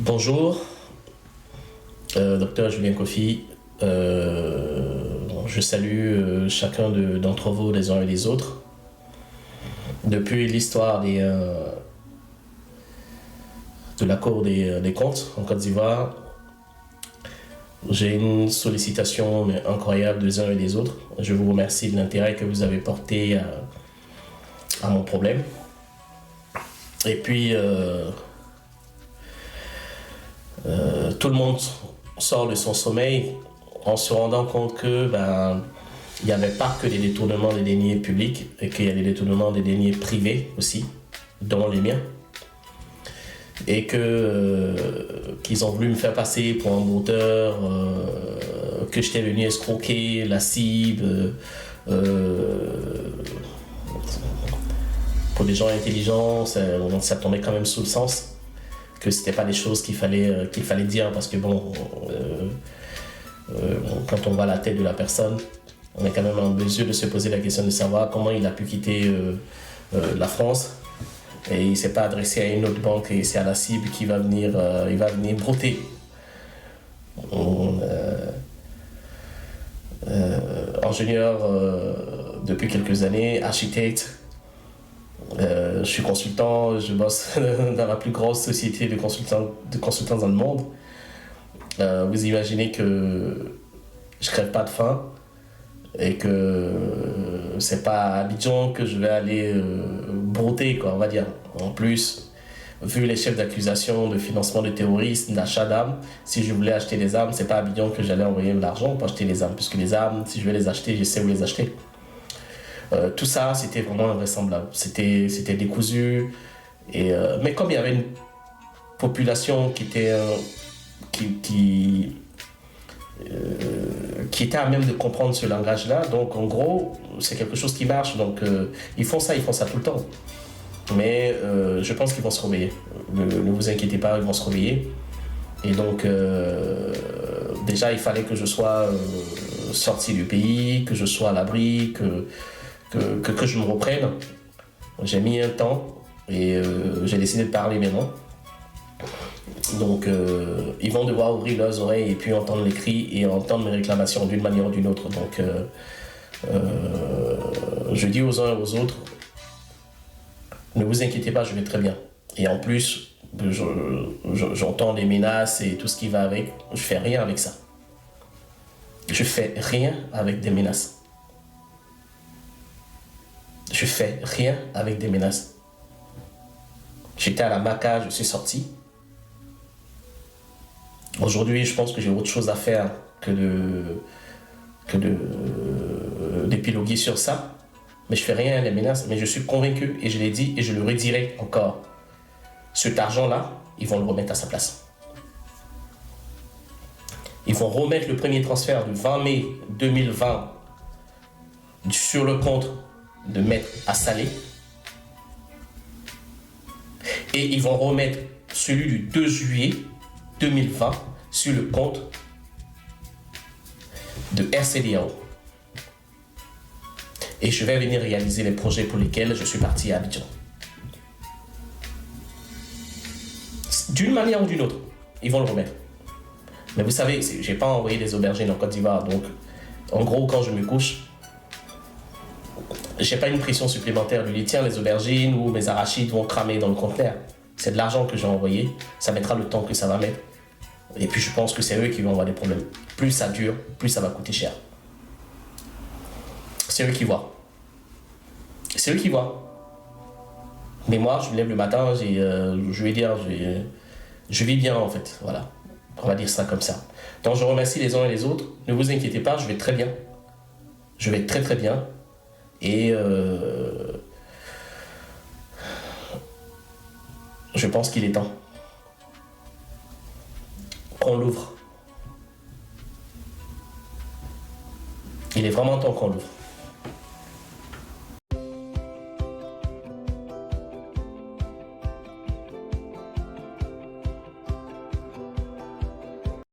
Bonjour, docteur Julien Kofi. Je salue chacun d'entre vous, les uns et les autres. Depuis l'histoire de la Cour des comptes en Côte d'Ivoire, j'ai une sollicitation incroyable des uns et des autres. Je vous remercie de l'intérêt que vous avez porté à mon problème. Et puis, tout le monde sort de son sommeil en se rendant compte que il n'y avait pas que des détournements des deniers publics et qu'il y a des détournements des deniers privés aussi, dont les miens. Et qu'ils ont voulu me faire passer pour un menteur, que j'étais venu escroquer la cible, pour des gens intelligents, ça tombait quand même sous le sens que c'était pas des choses qu'il fallait dire, parce que quand on voit la tête de la personne, on est quand même en mesure de se poser la question de savoir comment il a pu quitter la France. Et il ne s'est pas adressé à une autre banque et c'est à la cible qui va venir, il va venir brouter. Ingénieur depuis quelques années, architecte, je suis consultant, je bosse dans la plus grosse société de consultants dans le monde. Vous imaginez que je crève pas de faim et que c'est pas à Abidjan que je vais aller brouter, quoi, on va dire. En plus, vu les chefs d'accusation de financement de terrorisme, d'achat d'armes, si je voulais acheter des armes, c'est pas à Abidjan que j'allais envoyer de l'argent pour acheter les armes, puisque les armes, si je vais les acheter, je sais où les acheter. Tout ça, c'était vraiment invraisemblable. C'était décousu. Mais comme il y avait une population qui était à même de comprendre ce langage-là, donc en gros, c'est quelque chose qui marche. Donc ils font ça tout le temps. Mais je pense qu'ils vont se réveiller. Ne vous inquiétez pas, ils vont se réveiller. Et donc, déjà, il fallait que je sois sorti du pays, que je sois à l'abri, que je me reprenne. J'ai mis un temps et j'ai décidé de parler maintenant. Donc ils vont devoir ouvrir leurs oreilles et puis entendre les cris et entendre mes réclamations d'une manière ou d'une autre. Donc je dis aux uns et aux autres, ne vous inquiétez pas, je vais très bien. Et en plus, j'entends les menaces et tout ce qui va avec. Je fais rien avec ça. Je fais rien avec des menaces. Je fais rien avec des menaces. J'étais à la Maca, je suis sorti. Aujourd'hui, je pense que j'ai autre chose à faire que d'épiloguer sur ça. Mais je fais rien avec les menaces. Mais je suis convaincu, et je l'ai dit, et je le redirai encore. Cet argent-là, ils vont le remettre à sa place. Ils vont remettre le premier transfert du 20 mai 2020 sur le compte de Maître Assalé. Et ils vont remettre celui du 2 juillet 2020 sur le compte de RCDAO. Et je vais venir réaliser les projets pour lesquels je suis parti à Abidjan. D'une manière ou d'une autre, ils vont le remettre. Mais vous savez, je n'ai pas envoyé des aubergines en Côte d'Ivoire. Donc, en gros, quand je me couche, j'ai pas une pression supplémentaire de lui, tiens, les aubergines ou mes arachides vont cramer dans le conteneur. C'est de l'argent que j'ai envoyé, ça mettra le temps que ça va mettre. Et puis je pense que c'est eux qui vont avoir des problèmes. Plus ça dure, plus ça va coûter cher. C'est eux qui voient. C'est eux qui voient. Mais moi, je me lève le matin, je vais dire, je vis bien en fait. Voilà, on va dire ça comme ça. Donc je remercie les uns et les autres. Ne vous inquiétez pas, je vais très bien. Je vais très très bien. Et je pense qu'il est temps qu'on l'ouvre. Il est vraiment temps qu'on l'ouvre.